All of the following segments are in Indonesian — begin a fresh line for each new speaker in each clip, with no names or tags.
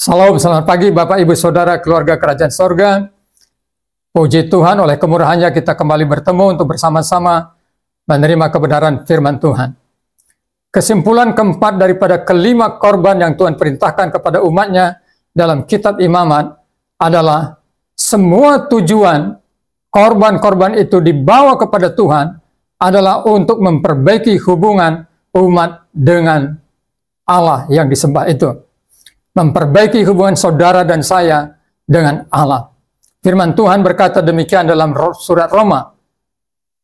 Salam, selamat pagi Bapak Ibu Saudara keluarga Kerajaan Sorga. Puji Tuhan, oleh kemurahannya kita kembali bertemu untuk bersama-sama menerima kebenaran firman Tuhan. Kesimpulan keempat daripada kelima korban yang Tuhan perintahkan kepada umatnya dalam kitab Imamat adalah semua tujuan korban-korban itu dibawa kepada Tuhan adalah untuk memperbaiki hubungan umat dengan Allah yang disembah itu. Memperbaiki hubungan saudara dan saya dengan Allah. Firman Tuhan berkata demikian dalam surat Roma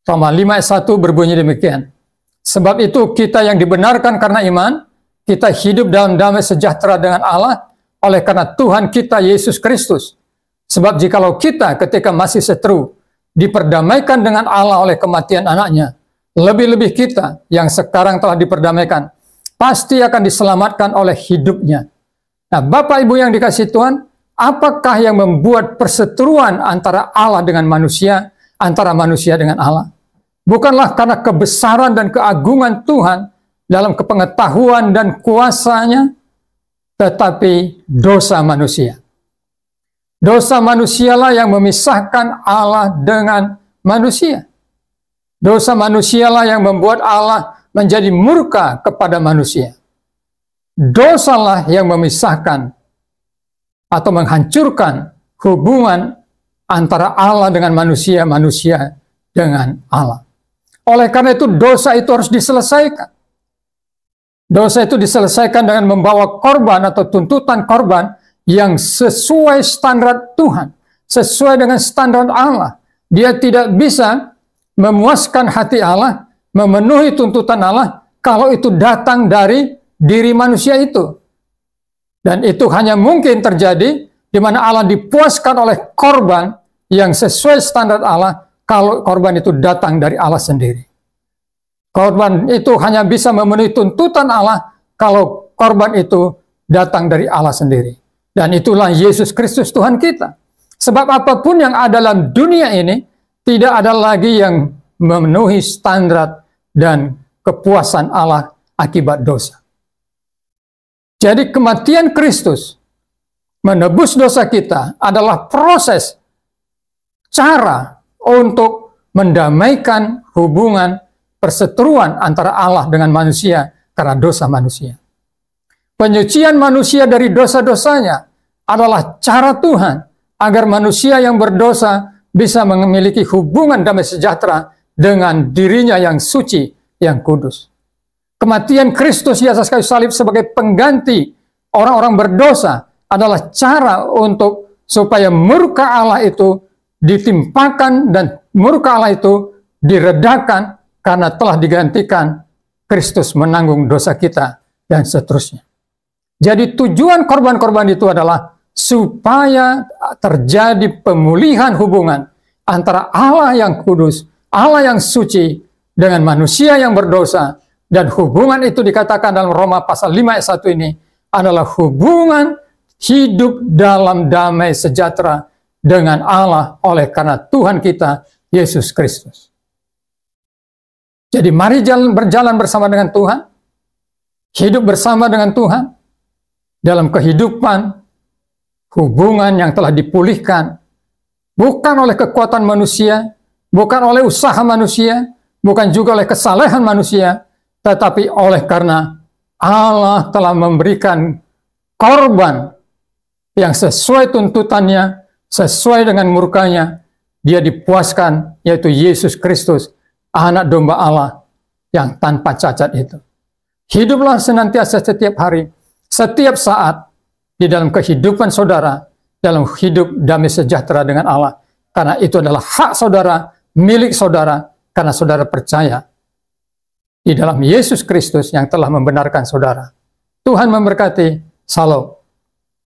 5 ayat 1 berbunyi demikian. Sebab itu kita yang dibenarkan karena iman, kita hidup dalam damai sejahtera dengan Allah oleh karena Tuhan kita Yesus Kristus. Sebab jikalau kita ketika masih seteru diperdamaikan dengan Allah oleh kematian anaknya, lebih-lebih kita yang sekarang telah diperdamaikan, pasti akan diselamatkan oleh hidupnya. Nah, Bapak Ibu yang dikasihi Tuhan, apakah yang membuat perseteruan antara Allah dengan manusia, antara manusia dengan Allah? Bukanlah karena kebesaran dan keagungan Tuhan dalam kepengetahuan dan kuasanya, tetapi dosa manusia. Dosa manusialah yang memisahkan Allah dengan manusia. Dosa manusialah yang membuat Allah menjadi murka kepada manusia. Dosalah yang memisahkan atau menghancurkan hubungan antara Allah dengan manusia, manusia dengan Allah. Oleh karena itu dosa itu harus diselesaikan. Dosa itu diselesaikan dengan membawa korban atau tuntutan korban yang sesuai standar Tuhan, sesuai dengan standar Allah. Dia tidak bisa memuaskan hati Allah, memenuhi tuntutan Allah kalau itu datang dari diri manusia itu. Dan itu hanya mungkin terjadi di mana Allah dipuaskan oleh korban yang sesuai standar Allah kalau korban itu datang dari Allah sendiri. Korban itu hanya bisa memenuhi tuntutan Allah kalau korban itu datang dari Allah sendiri. Dan itulah Yesus Kristus Tuhan kita. Sebab apapun yang ada dalam dunia ini tidak ada lagi yang memenuhi standar dan kepuasan Allah akibat dosa. Jadi kematian Kristus menebus dosa kita adalah proses cara untuk mendamaikan hubungan perseteruan antara Allah dengan manusia karena dosa manusia. Penyucian manusia dari dosa-dosanya adalah cara Tuhan agar manusia yang berdosa bisa memiliki hubungan damai sejahtera dengan dirinya yang suci, yang kudus. Kematian Kristus di atas kayu salib sebagai pengganti orang-orang berdosa adalah cara untuk supaya murka Allah itu ditimpakan dan murka Allah itu diredakan karena telah digantikan Kristus menanggung dosa kita dan seterusnya. Jadi tujuan korban-korban itu adalah supaya terjadi pemulihan hubungan antara Allah yang kudus, Allah yang suci dengan manusia yang berdosa. Dan hubungan itu dikatakan dalam Roma pasal 5 ayat 1 ini adalah hubungan hidup dalam damai sejahtera dengan Allah oleh karena Tuhan kita Yesus Kristus. Jadi mari berjalan bersama dengan Tuhan, hidup bersama dengan Tuhan dalam kehidupan hubungan yang telah dipulihkan bukan oleh kekuatan manusia, bukan oleh usaha manusia, bukan juga oleh kesalehan manusia, tetapi oleh karena Allah telah memberikan korban yang sesuai tuntutannya, sesuai dengan murkanya, dia dipuaskan, yaitu Yesus Kristus, anak domba Allah yang tanpa cacat itu. Hiduplah senantiasa setiap hari, setiap saat, di dalam kehidupan saudara, dalam hidup damai sejahtera dengan Allah. Karena itu adalah hak saudara, milik saudara, karena saudara percaya di dalam Yesus Kristus yang telah membenarkan saudara. Tuhan memberkati. Salam.